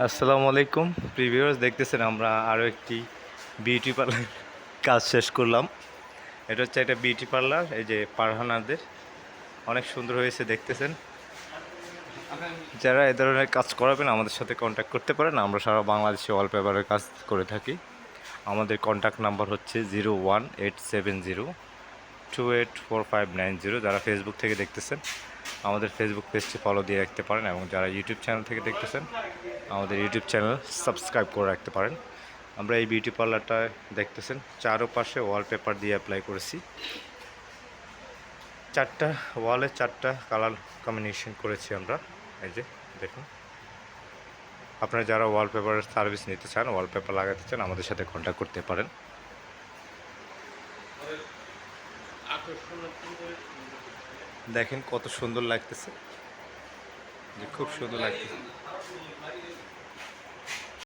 আসসালামু আলাইকুম প্রিভিউয়ার্স, দেখতেছেন আমরা আরও একটি বিউটি পার্লার কাজ শেষ করলাম। এটা হচ্ছে একটা বিউটি পার্লার, এই যে পারহানাদের অনেক সুন্দর হয়েছে দেখতেছেন। যারা এ ধরনের কাজ করাবেন আমাদের সাথে কন্ট্যাক্ট করতে পারেন। আমরা সারা বাংলাদেশে ওয়ালপেপারের কাজ করে থাকি। আমাদের কন্ট্যাক্ট নাম্বার হচ্ছে 01870284590। যারা ফেসবুক থেকে দেখতেছেন আমাদের ফেসবুক পেজটি ফলো দিয়ে রাখতে পারেন, এবং যারা ইউটিউব চ্যানেল থেকে দেখতেছেন আমাদের ইউটিউব চ্যানেল সাবস্ক্রাইব করে রাখতে পারেন। আমরা এই বিউটি পার্লারটা দেখতেছেন চারোপাশে ওয়ালপেপার দিয়ে অ্যাপ্লাই করেছি। চারটা ওয়ালে চারটা কালার কম্বিনেশন করেছি আমরা। এই যে দেখুন, আপনারা যারা ওয়ালপেপারের সার্ভিস নিতে চান, ওয়ালপেপার লাগাতে চান, আমাদের সাথে কন্ট্যাক্ট করতে পারেন। দেখেন কত সুন্দর লাগতেছে, যে খুব সুন্দর লাগতেছে।